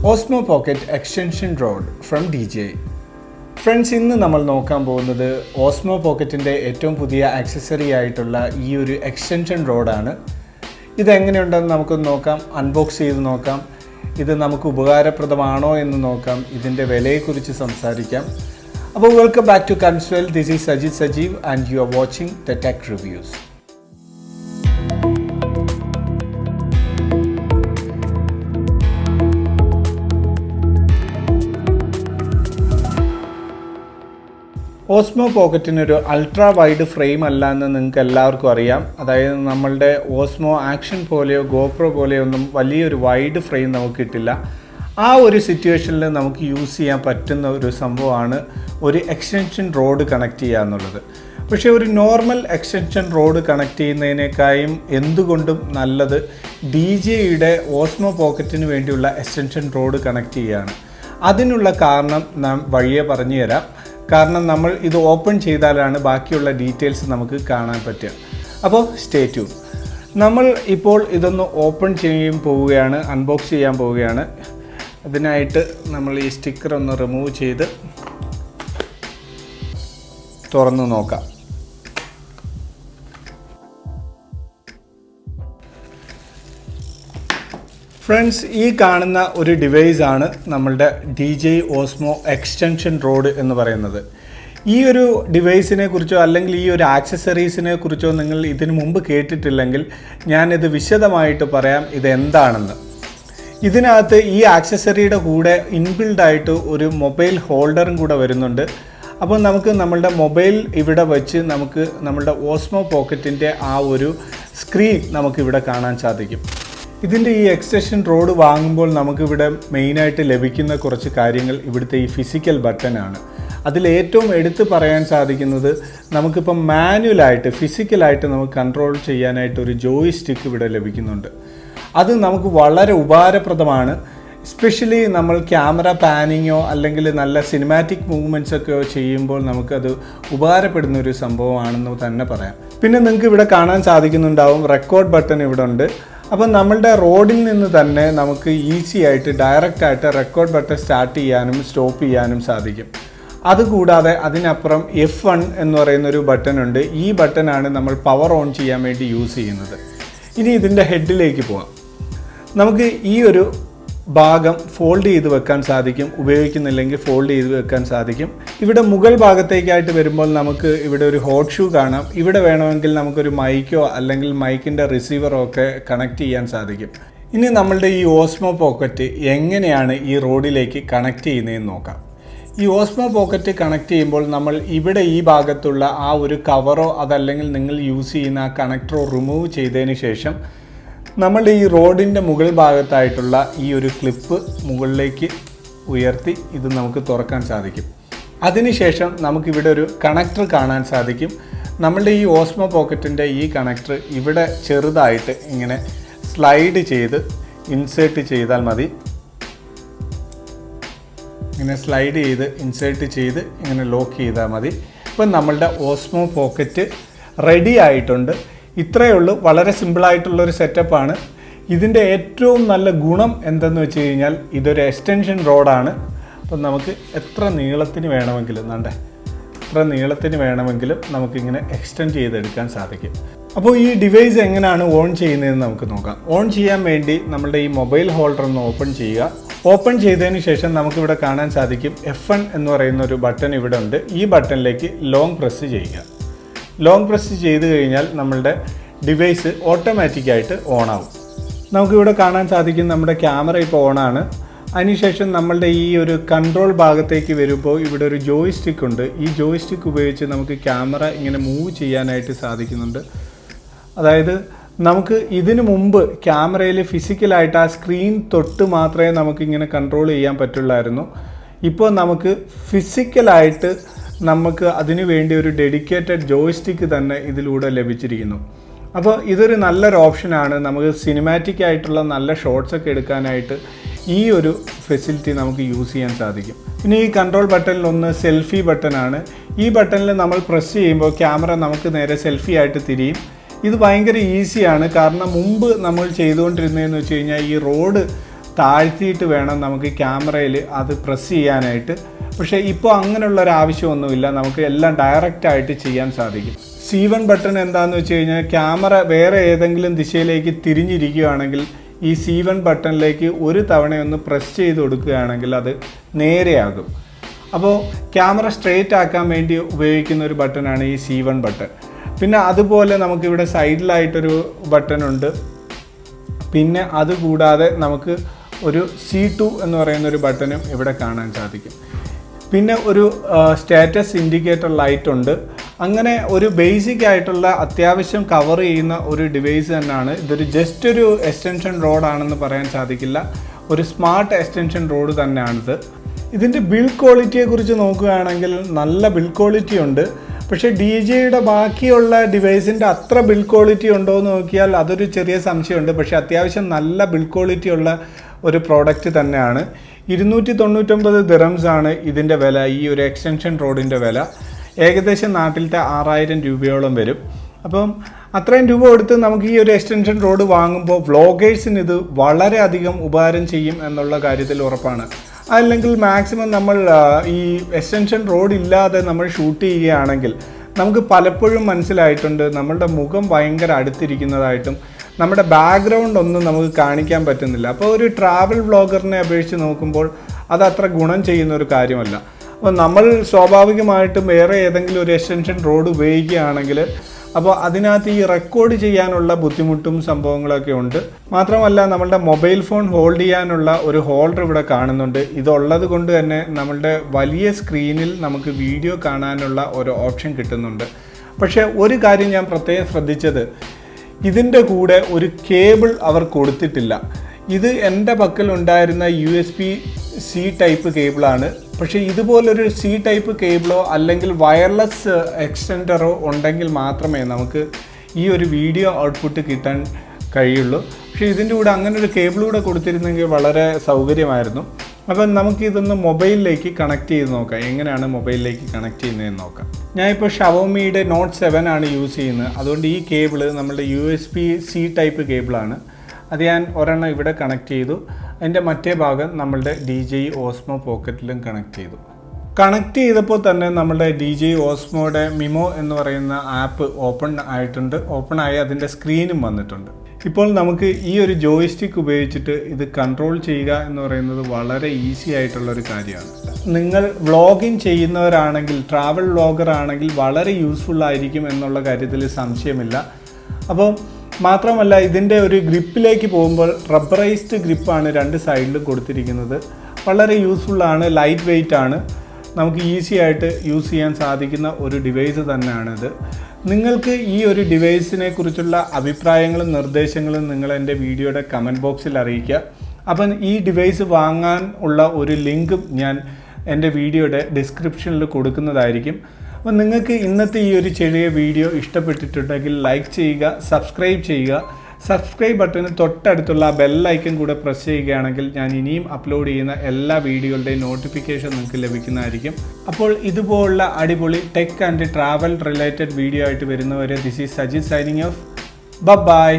Osmo Pocket Extension Rod from DJI. Friends, ഇന്ന് നമ്മൾ നോക്കാൻ പോകുന്നത് Osmo Pocketന്റെ ഏറ്റവും പുതിയ ആക്സസറി ആയിട്ടുള്ള ഈ ഒരു എക്സ്റ്റൻഷൻ റോഡാണ്. ഇത് എങ്ങനെയുണ്ടെന്ന് നമുക്ക് നോക്കാം, അൺബോക്സ് ചെയ്ത് നോക്കാം. ഇത് നമുക്ക് ഉപകാരപ്രദമാണോ എന്ന് നോക്കാം, ഇതിന്റെ വിലയെക്കുറിച്ച് സംസാരിക്കാം. അപ്പോൾ welcome back to Kanz. This is Sajeev and you are watching the Tech Reviews. Osmo പോക്കറ്റിനൊരു അൾട്രാ വൈഡ് ഫ്രെയിം അല്ല എന്ന് നിങ്ങൾക്ക് എല്ലാവർക്കും അറിയാം. അതായത് നമ്മളുടെ ഓസ്മോ ആക്ഷൻ പോലെയോ ഗോപ്രോ പോലെയോ ഒന്നും വലിയൊരു വൈഡ് ഫ്രെയിം നമുക്ക് കിട്ടില്ല. ആ ഒരു സിറ്റുവേഷനിൽ നമുക്ക് യൂസ് ചെയ്യാൻ പറ്റുന്ന ഒരു സംഭവമാണ് ഒരു എക്സ്റ്റൻഷൻ റോഡ് കണക്ട് ചെയ്യുക എന്നുള്ളത്. പക്ഷേ ഒരു നോർമൽ എക്സ്റ്റൻഷൻ റോഡ് കണക്ട് ചെയ്യുന്നതിനേക്കാളും എന്തുകൊണ്ടും നല്ലത് DJIയുടെ ഓസ്മോ പോക്കറ്റിന് വേണ്ടിയുള്ള എക്സ്റ്റൻഷൻ റോഡ് കണക്ട് ചെയ്യുകയാണ്. അതിനുള്ള കാരണം നാം വഴിയെ പറഞ്ഞു തരാം. കാരണം നമ്മൾ ഇത് ഓപ്പൺ ചെയ്താലാണ് ബാക്കിയുള്ള ഡീറ്റെയിൽസ് നമുക്ക് കാണാൻ പറ്റുക. അപ്പോൾ സ്റ്റേ ട്യൂൺ. നമ്മൾ ഇപ്പോൾ ഇതൊന്ന് ഓപ്പൺ ചെയ്യാൻ പോവുകയാണ്, അൺബോക്സ് ചെയ്യാൻ പോവുകയാണ്. അതിനായിട്ട് നമ്മൾ ഈ സ്റ്റിക്കർ ഒന്ന് റിമൂവ് ചെയ്ത് തുറന്നു നോക്കാം. ഫ്രണ്ട്സ്, ഈ കാണുന്ന ഒരു ഡിവൈസാണ് നമ്മളുടെ DJI OSMO എക്സ്റ്റൻഷൻ റോഡ് എന്ന് പറയുന്നത്. ഈ ഒരു ഡിവൈസിനെ കുറിച്ചോ അല്ലെങ്കിൽ ഈ ഒരു ആക്സസറീസിനെ കുറിച്ചോ നിങ്ങൾ ഇതിനു മുമ്പ് കേട്ടിട്ടില്ലെങ്കിൽ ഞാനിത് വിശദമായിട്ട് പറയാം ഇതെന്താണെന്ന്. ഇതിനകത്ത് ഈ ആക്സസറിയുടെ കൂടെ ഇൻബിൽഡായിട്ട് ഒരു മൊബൈൽ ഹോൾഡറും കൂടെ വരുന്നുണ്ട്. അപ്പോൾ നമുക്ക് നമ്മളുടെ മൊബൈൽ ഇവിടെ വെച്ച് നമുക്ക് നമ്മളുടെ ഓസ്മോ പോക്കറ്റിൻ്റെ ആ ഒരു സ്ക്രീൻ നമുക്കിവിടെ കാണാൻ സാധിക്കും. ഇതിൻ്റെ ഈ എക്സ്റ്റൻഷൻ റോഡ് വാങ്ങുമ്പോൾ നമുക്കിവിടെ മെയിനായിട്ട് ലഭിക്കുന്ന കുറച്ച് കാര്യങ്ങൾ ഇവിടുത്തെ ഈ ഫിസിക്കൽ ബട്ടനാണ്. അതിലേറ്റവും എടുത്തു പറയാൻ സാധിക്കുന്നത് നമുക്കിപ്പം മാനുവലായിട്ട് ഫിസിക്കലായിട്ട് നമുക്ക് കൺട്രോൾ ചെയ്യാനായിട്ട് ഒരു ജോയ് സ്റ്റിക്ക് ഇവിടെ ലഭിക്കുന്നുണ്ട്. അത് നമുക്ക് വളരെ ഉപകാരപ്രദമാണ്. എസ്പെഷ്യലി നമ്മൾ ക്യാമറ പാനിങ്ങോ അല്ലെങ്കിൽ നല്ല സിനിമാറ്റിക് മൂവ്മെൻറ്റ്സ് ഒക്കെയോ ചെയ്യുമ്പോൾ നമുക്കത് ഉപകാരപ്പെടുന്ന ഒരു സംഭവമാണെന്ന് തന്നെ പറയാം. പിന്നെ നിങ്ങൾക്ക് ഇവിടെ കാണാൻ സാധിക്കുന്നുണ്ടാവും റെക്കോർഡ് ബട്ടൺ ഇവിടെ ഉണ്ട്. അപ്പം നമ്മളുടെ റോഡിൽ നിന്ന് തന്നെ നമുക്ക് ഈസി ആയിട്ട് ഡയറക്റ്റായിട്ട് റെക്കോർഡ് ബട്ടൺ സ്റ്റാർട്ട് ചെയ്യാനും സ്റ്റോപ്പ് ചെയ്യാനും സാധിക്കും. അതുകൂടാതെ അതിനപ്പുറം F1 എന്ന് പറയുന്നൊരു ബട്ടൺ ഉണ്ട്. ഈ ബട്ടനാണ് നമ്മൾ പവർ ഓൺ ചെയ്യാൻ വേണ്ടി യൂസ് ചെയ്യുന്നത്. ഇനി ഇതിൻ്റെ ഹെഡിലേക്ക് പോകാം. നമുക്ക് ഈ ഒരു ഭാഗം ഫോൾഡ് ചെയ്ത് വെക്കാൻ സാധിക്കും. ഉപയോഗിക്കുന്നില്ലെങ്കിൽ ഫോൾഡ് ചെയ്ത് വെക്കാൻ സാധിക്കും. ഇവിടെ മുകൾ ഭാഗത്തേക്കായിട്ട് വരുമ്പോൾ നമുക്ക് ഇവിടെ ഒരു ഹോട്ട് ഷൂ കാണാം. ഇവിടെ വേണമെങ്കിൽ നമുക്കൊരു മൈക്കോ അല്ലെങ്കിൽ മൈക്കിൻ്റെ റിസീവറോ ഒക്കെ കണക്ട് ചെയ്യാൻ സാധിക്കും. ഇനി നമ്മളുടെ ഈ ഓസ്മോ പോക്കറ്റ് എങ്ങനെയാണ് ഈ റോഡിലേക്ക് കണക്ട് ചെയ്യുന്നതെന്ന് നോക്കാം. ഈ ഓസ്മോ പോക്കറ്റ് കണക്ട് ചെയ്യുമ്പോൾ നമ്മൾ ഇവിടെ ഈ ഭാഗത്തുള്ള ആ ഒരു കവറോ അതല്ലെങ്കിൽ നിങ്ങൾ യൂസ് ചെയ്യുന്ന ആ കണക്ടറോ റിമൂവ് ചെയ്തതിന് ശേഷം നമ്മളുടെ ഈ റോഡിൻ്റെ മുകൾ ഭാഗത്തായിട്ടുള്ള ഈ ഒരു ക്ലിപ്പ് മുകളിലേക്ക് ഉയർത്തി ഇത് നമുക്ക് തുറക്കാൻ സാധിക്കും. അതിനുശേഷം നമുക്കിവിടെ ഒരു കണക്ടർ കാണാൻ സാധിക്കും. നമ്മളുടെ ഈ ഓസ്മോ പോക്കറ്റിൻ്റെ ഈ കണക്ടർ ഇവിടെ ചെറുതായിട്ട് ഇങ്ങനെ സ്ലൈഡ് ചെയ്ത് ഇൻസേർട്ട് ചെയ്താൽ മതി. ഇങ്ങനെ സ്ലൈഡ് ചെയ്ത് ഇൻസേർട്ട് ചെയ്ത് ഇങ്ങനെ ലോക്ക് ചെയ്താൽ മതി. ഇപ്പം നമ്മളുടെ ഓസ്മോ പോക്കറ്റ് റെഡി ആയിട്ടുണ്ട്. ഇത്രയേ ഉള്ളൂ. വളരെ സിമ്പിളായിട്ടുള്ളൊരു സെറ്റപ്പാണ്. ഇതിൻ്റെ ഏറ്റവും നല്ല ഗുണം എന്തെന്ന് വെച്ച് കഴിഞ്ഞാൽ ഇതൊരു എക്സ്റ്റൻഷൻ റോഡാണ്. അപ്പം നമുക്ക് എത്ര നീളത്തിന് വേണമെങ്കിലും നമുക്കിങ്ങനെ എക്സ്റ്റെൻഡ് ചെയ്തെടുക്കാൻ സാധിക്കും. അപ്പോൾ ഈ ഡിവൈസ് എങ്ങനെയാണ് ഓൺ ചെയ്യുന്നതെന്ന് നമുക്ക് നോക്കാം. ഓൺ ചെയ്യാൻ വേണ്ടി നമ്മളുടെ ഈ മൊബൈൽ ഹോൾഡർ ഒന്ന് ഓപ്പൺ ചെയ്യുക. ഓപ്പൺ ചെയ്തതിന് ശേഷം നമുക്കിവിടെ കാണാൻ സാധിക്കും F1 എന്ന് പറയുന്ന ഒരു ബട്ടൺ ഇവിടെ ഉണ്ട്. ഈ ബട്ടണിലേക്ക് ലോങ് പ്രസ് ചെയ്യുക. ലോങ് പ്രസ് ചെയ്ത് കഴിഞ്ഞാൽ നമ്മളുടെ ഡിവൈസ് ഓട്ടോമാറ്റിക്കായിട്ട് ഓണാവും. നമുക്കിവിടെ കാണാൻ സാധിക്കും നമ്മുടെ ക്യാമറ ഇപ്പോൾ ഓണാണ്. അതിനുശേഷം നമ്മളുടെ ഈ ഒരു കൺട്രോൾ ഭാഗത്തേക്ക് വരുമ്പോൾ ഇവിടെ ഒരു ജോയ് സ്റ്റിക്ക് ഉണ്ട്. ഈ ജോയ് സ്റ്റിക്ക് ഉപയോഗിച്ച് നമുക്ക് ക്യാമറ ഇങ്ങനെ മൂവ് ചെയ്യാനായിട്ട് സാധിക്കുന്നുണ്ട്. അതായത് നമുക്ക് ഇതിനു മുമ്പ് ക്യാമറയിൽ ഫിസിക്കലായിട്ട് ആ സ്ക്രീൻ തൊട്ട് മാത്രമേ നമുക്കിങ്ങനെ കൺട്രോൾ ചെയ്യാൻ പറ്റുള്ളായിരുന്നു. ഇപ്പോൾ നമുക്ക് ഫിസിക്കലായിട്ട് നമുക്ക് അതിനു വേണ്ടി ഒരു ഡെഡിക്കേറ്റഡ് ജോയ്സ്റ്റിക്ക് തന്നെ ഇതിലൂടെ ലഭിച്ചിരിക്കുന്നു. അപ്പോൾ ഇതൊരു നല്ലൊരു ഓപ്ഷനാണ്. നമുക്ക് സിനിമാറ്റിക് ആയിട്ടുള്ള നല്ല ഷോട്ട്സ് ഒക്കെ എടുക്കാനായിട്ട് ഈ ഒരു ഫെസിലിറ്റി നമുക്ക് യൂസ് ചെയ്യാൻ സാധിക്കും. പിന്നെ ഈ കൺട്രോൾ ബട്ടണിലൊന്ന് സെൽഫി ബട്ടനാണ്. ഈ ബട്ടണിൽ നമ്മൾ പ്രസ് ചെയ്യുമ്പോൾ ക്യാമറ നമുക്ക് നേരെ സെൽഫി ആയിട്ട് തിരിയും. ഇത് ഭയങ്കര ഈസിയാണ്. കാരണം മുമ്പ് നമ്മൾ ചെയ്തുകൊണ്ടിരുന്നതെന്ന് വെച്ച് കഴിഞ്ഞാൽ ഈ റോഡ് താഴ്ത്തിയിട്ട് വേണം നമുക്ക് ക്യാമറയിൽ അത് പ്രസ് ചെയ്യാനായിട്ട്. പക്ഷേ ഇപ്പോൾ അങ്ങനെയുള്ള ഒരു ആവശ്യമൊന്നുമില്ല, നമുക്ക് എല്ലാം ഡയറക്റ്റായിട്ട് ചെയ്യാൻ സാധിക്കും. C1 ബട്ടൺ എന്താണെന്ന് വെച്ച് കഴിഞ്ഞാൽ ക്യാമറ വേറെ ഏതെങ്കിലും ദിശയിലേക്ക് തിരിഞ്ഞിരിക്കുകയാണെങ്കിൽ ഈ C1 ബട്ടണിലേക്ക് ഒരു തവണയൊന്ന് പ്രസ് ചെയ്ത് കൊടുക്കുകയാണെങ്കിൽ അത് നേരെയാകും. അപ്പോൾ ക്യാമറ സ്ട്രെയിറ്റ് ആക്കാൻ വേണ്ടി ഉപയോഗിക്കുന്ന ഒരു ബട്ടണാണ് ഈ C1 ബട്ടൺ. പിന്നെ അതുപോലെ നമുക്കിവിടെ സൈഡിലായിട്ടൊരു ബട്ടൺ ഉണ്ട്. പിന്നെ അതുകൂടാതെ നമുക്ക് ഒരു C2 എന്ന് പറയുന്ന ഒരു ബട്ടണും ഇവിടെ കാണാൻ സാധിക്കും. പിന്നെ ഒരു സ്റ്റാറ്റസ് ഇൻഡിക്കേറ്റർ ലൈറ്റ് ഉണ്ട്. അങ്ങനെ ഒരു ബേസിക് ആയിട്ടുള്ള അത്യാവശ്യം കവർ ചെയ്യുന്ന ഒരു ഡിവൈസ് തന്നെയാണ്. ഇതൊരു ജസ്റ്റ് ഒരു എക്സ്റ്റൻഷൻ റോഡാണെന്ന് പറയാൻ സാധിക്കില്ല, ഒരു സ്മാർട്ട് എക്സ്റ്റൻഷൻ റോഡ് തന്നെയാണിത്. ഇതിൻ്റെ ബിൽഡ് ക്വാളിറ്റിയെക്കുറിച്ച് നോക്കുകയാണെങ്കിൽ നല്ല ബിൽഡ് ക്വാളിറ്റി ഉണ്ട്. പക്ഷേ DJIയുടെ ബാക്കിയുള്ള ഡിവൈസിൻ്റെ അത്ര ബിൽഡ് ക്വാളിറ്റി ഉണ്ടോ എന്ന് നോക്കിയാൽ അതൊരു ചെറിയ സംശയമുണ്ട്. പക്ഷേ അത്യാവശ്യം നല്ല ബിൽഡ് ക്വാളിറ്റി ഉള്ള ഒരു പ്രോഡക്റ്റ് തന്നെയാണ്. 299 ദിറംസ് ആണ് ഇതിൻ്റെ വില. ഈ ഒരു എക്സ്റ്റൻഷൻ റോഡിൻ്റെ വില ഏകദേശം നാട്ടിലത്തെ 6000 രൂപയോളം വരും. അപ്പം അത്രയും രൂപ കൊടുത്ത് നമുക്ക് ഈ ഒരു എക്സ്റ്റൻഷൻ റോഡ് വാങ്ങുമ്പോൾ വ്ളോഗേഴ്സിന് ഇത് വളരെയധികം ഉപകാരം ചെയ്യും എന്നുള്ള കാര്യത്തിൽ ഉറപ്പാണ്. അല്ലെങ്കിൽ മാക്സിമം നമ്മൾ ഈ എക്സ്റ്റൻഷൻ റോഡ് ഇല്ലാതെ നമ്മൾ ഷൂട്ട് ചെയ്യുകയാണെങ്കിൽ നമുക്ക് പലപ്പോഴും മനസ്സിലായിട്ടുണ്ട് നമ്മളുടെ മുഖം ഭയങ്കര അടുത്തിരിക്കുന്നതായിട്ടും നമ്മുടെ ബാക്ക്ഗ്രൗണ്ട് ഒന്നും നമുക്ക് കാണിക്കാൻ പറ്റുന്നില്ല. അപ്പോൾ ഒരു ട്രാവൽ വ്ളോഗറിനെ അപേക്ഷിച്ച് നോക്കുമ്പോൾ അത് അത്ര ഗുണം ചെയ്യുന്ന ഒരു കാര്യമല്ല. അപ്പോൾ നമ്മൾ സ്വാഭാവികമായിട്ടും വേറെ ഏതെങ്കിലും ഒരു എക്സ്റ്റൻഷൻ റോഡ് ഉപയോഗിക്കുകയാണെങ്കിൽ അപ്പോൾ അതിനകത്ത് ഈ റെക്കോർഡ് ചെയ്യാനുള്ള ബുദ്ധിമുട്ടും സംഭവങ്ങളൊക്കെ ഉണ്ട്. മാത്രമല്ല നമ്മളുടെ മൊബൈൽ ഫോൺ ഹോൾഡ് ചെയ്യാനുള്ള ഒരു ഹോൾഡർ ഇവിടെ കാണുന്നുണ്ട്. ഇതുള്ളത് കൊണ്ട് തന്നെ നമ്മളുടെ വലിയ സ്ക്രീനിൽ നമുക്ക് വീഡിയോ കാണാനുള്ള ഒരു ഓപ്ഷൻ കിട്ടുന്നുണ്ട്. പക്ഷേ ഒരു കാര്യം ഞാൻ പ്രത്യേകം ശ്രദ്ധിച്ചത്, ഇതിൻ്റെ കൂടെ ഒരു കേബിൾ അവർ കൊടുത്തിട്ടില്ല. ഇത് എൻ്റെ പക്കൽ ഉണ്ടായിരുന്ന USB-C ടൈപ്പ് കേബിളാണ്. പക്ഷേ ഇതുപോലൊരു C ടൈപ്പ് കേബിളോ അല്ലെങ്കിൽ വയർലെസ് എക്സ്റ്റൻഡറോ ഉണ്ടെങ്കിൽ മാത്രമേ നമുക്ക് ഈ ഒരു വീഡിയോ ഔട്ട്പുട്ട് കിട്ടാൻ കഴിയുള്ളൂ. പക്ഷേ ഇതിൻ്റെ കൂടെ അങ്ങനെ ഒരു കേബിൾ കൂടെ കൊടുത്തിരുന്നെങ്കിൽ വളരെ സൗകര്യമായിരുന്നു. അപ്പം നമുക്കിതൊന്ന് മൊബൈലിലേക്ക് കണക്ട് ചെയ്ത് നോക്കാം. എങ്ങനെയാണ് മൊബൈലിലേക്ക് കണക്ട് ചെയ്യുന്നതെന്ന് നോക്കാം. ഞാനിപ്പോൾ ഷവോമിയുടെ Note 7 ആണ് യൂസ് ചെയ്യുന്നത്. അതുകൊണ്ട് ഈ കേബിള് നമ്മളുടെ USB-C ടൈപ്പ് കേബിളാണ്. അത് ഞാൻ ഒരെണ്ണം ഇവിടെ കണക്ട് ചെയ്തു. അതിൻ്റെ മറ്റേ ഭാഗം നമ്മളുടെ DJI OSMO പോക്കറ്റിലും കണക്ട് ചെയ്തു. കണക്ട് ചെയ്തപ്പോൾ തന്നെ നമ്മളുടെ DJI OSMOയുടെ മിമോ എന്ന് പറയുന്ന ആപ്പ് ഓപ്പൺ ആയിട്ടുണ്ട്. ഓപ്പണായി അതിൻ്റെ സ്ക്രീനും വന്നിട്ടുണ്ട്. ഇപ്പോൾ നമുക്ക് ഈ ഒരു ജോയിസ്റ്റിക്ക് ഉപയോഗിച്ചിട്ട് ഇത് കൺട്രോൾ ചെയ്യുക എന്ന് പറയുന്നത് വളരെ ഈസി ആയിട്ടുള്ളൊരു കാര്യമാണ്. നിങ്ങൾ വ്ളോഗിങ് ചെയ്യുന്നവരാണെങ്കിൽ, ട്രാവൽ വ്ളോഗർ ആണെങ്കിൽ വളരെ യൂസ്ഫുൾ ആയിരിക്കും എന്നുള്ള കാര്യത്തിൽ സംശയമില്ല. അപ്പോൾ മാത്രമല്ല ഇതിൻ്റെ ഒരു ഗ്രിപ്പിലേക്ക് പോകുമ്പോൾ റബ്ബറൈസ്ഡ് ഗ്രിപ്പാണ് രണ്ട് സൈഡിലും കൊടുത്തിരിക്കുന്നത്. വളരെ യൂസ്ഫുള്ളാണ്, ലൈറ്റ് വെയ്റ്റ് ആണ്, നമുക്ക് ഈസി ആയിട്ട് യൂസ് ചെയ്യാൻ സാധിക്കുന്ന ഒരു ഡിവൈസ് തന്നെയാണിത്. നിങ്ങൾക്ക് ഈ ഒരു ഡിവൈസിനെ കുറിച്ചുള്ള അഭിപ്രായങ്ങളും നിർദ്ദേശങ്ങളും നിങ്ങൾ എൻ്റെ വീഡിയോയുടെ കമൻറ്റ് ബോക്സിൽ അറിയിക്കുക. അപ്പം ഈ ഡിവൈസ് വാങ്ങാൻ ഉള്ള ഒരു ലിങ്കും ഞാൻ എൻ്റെ വീഡിയോയുടെ ഡിസ്ക്രിപ്ഷനിൽ കൊടുക്കുന്നതായിരിക്കും. അപ്പോൾ നിങ്ങൾക്ക് ഇന്നത്തെ ഈ ഒരു ചെറിയ വീഡിയോ ഇഷ്ടപ്പെട്ടിട്ടുണ്ടെങ്കിൽ ലൈക്ക് ചെയ്യുക, സബ്സ്ക്രൈബ് ചെയ്യുക. സബ്സ്ക്രൈബ് ബട്ടന് തൊട്ടടുത്തുള്ള ബെല്ലൈക്കൺ കൂടെ പ്രസ് ചെയ്യുകയാണെങ്കിൽ ഞാൻ ഇനിയും അപ്ലോഡ് ചെയ്യുന്ന എല്ലാ വീഡിയോകളുടെയും നോട്ടിഫിക്കേഷൻ നിങ്ങൾക്ക് ലഭിക്കുന്നതായിരിക്കും. അപ്പോൾ ഇതുപോലുള്ള അടിപൊളി tech and travel related video ആയിട്ട് വരുന്നവരെ this is Sajeev signing off. By.